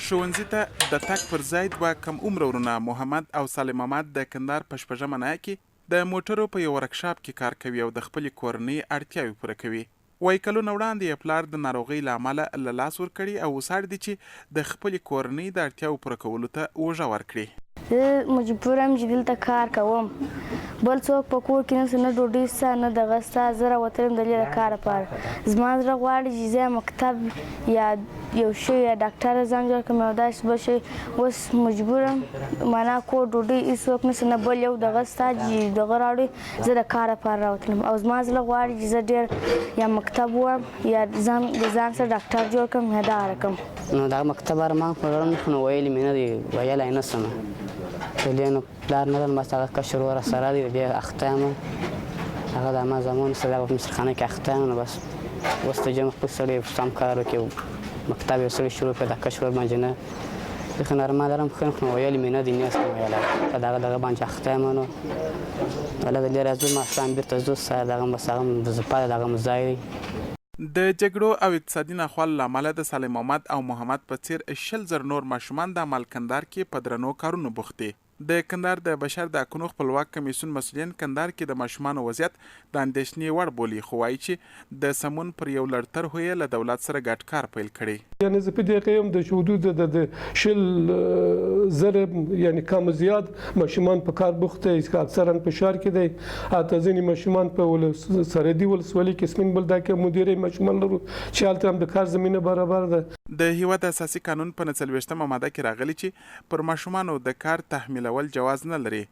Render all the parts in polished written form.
ښوونځي ته د تګ پر ځای دوه کم عمره ورونه محمد او سالم محمد د کندهار په شپږمه ناحیه کې د موټرو په یو ورکشاپ کې کار کوي او د خپلې کورنۍ اړتیاوې پوره کوي. وایي کلونه وړاندې یې پلار د ناروغۍ له امله له لاس ورکړي او اوس اړ دي چې د خپلې کورنۍ د اړتیاوو پوره کولو ته اوږه ورکړي. زه مجبوره یم چې دلته کار کوم، بل څوک په کور کې نشته، نه ډوډۍ شته نه دغه شته. زه راوتلی یم د دې د کار لپاره. زما زړه غواړي چې زه مکتب یا یو شی یا ډاکټره ځان جوړ کړم او داسې بل شی. اوس مجبوره یم، معنا کور ډوډۍ هېڅوک نشته، نه بل یو دغه شته چې دغه راوړي. زه د کار لپاره راوتلی یم او زما زړه غواړي چې زه ډېر یا مکتب ووایم یا د ځان سره ډاکټر جوړ کړم یا دغه رقم. نو دغه مکتب ارمان خو لرم خو نو ویلي مې نه دي، ویلی نه شم. دې نو پلار نه لرم، بس هغه کشر ورور سره دی، دې اخته یم. هغه د ما زمان سره دغه په مصرخانه کې اخته یم. نو بس اوس ته جمع خپل سړی سم کار وکړي، مکتب یو سړی شروع کړي د کشر ورور باندې نه. زه خو ارمان لرم خو نو ویلي مې نه دي، نه شم ویلی. په دغه باندې اخته یم. نو هلته دې راځو ماښام بېرته ځو سره دغه بس هغه زپاله دغه مو ځای دی. د جګړو او اقتصادي ناخوالو له امله د سالم محمد او محمد په څیر 100,000 نور ماشومان د مالکندار کې په درنو کارونو بوخت دي. د کندهار د بشر د حقونو خپلواک کمیسیون مسؤلین کندهار کې د ماشومانو وضعیت د اندېښنې وړ بولي، خو وایي چې د سمون پر یو لړتر هویه له دولت سره ګډ کار پیل کړی. یعنی زه په دې یم د حدود د 100,000 یعنی کم زیات ماشومان په کار بوخت دي، اکثرا په ښار کې دي. حتی ځینې ماشومان په سرحدي ولسوالۍ کې سپین بولدک کې مدیرې ماشومان لرو چې هلته هم د کار زمینه برابر ده. د هیواد اساسي قانون په 49مه ماده کې راغلی چې پر ماشومانو د کار تحمیلول جواز نه لري.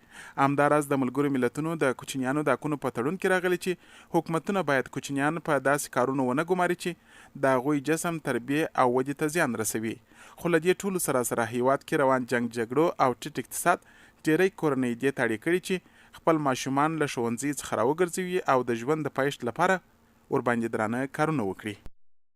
همداراز د ملګرو ملتونو د کوچنیانو د حقونو په تړون کې راغلی چې حکومتونه باید کوچنیان په داسې کارونو ونه ګماري چې د هغوی جسم، تربیه او ودې ته زیان رسوي. خو له دې ټولو سره هیواد کې روان جنګ، جګړو او ټیټ اقتصاد ډیری کورنۍ دې ته اړ کړي چې خپل ماشومان له ښوونځي څخه راوګرځوي او د ژوند د پایښت لپاره ورباندې درانه کارونه وکړي.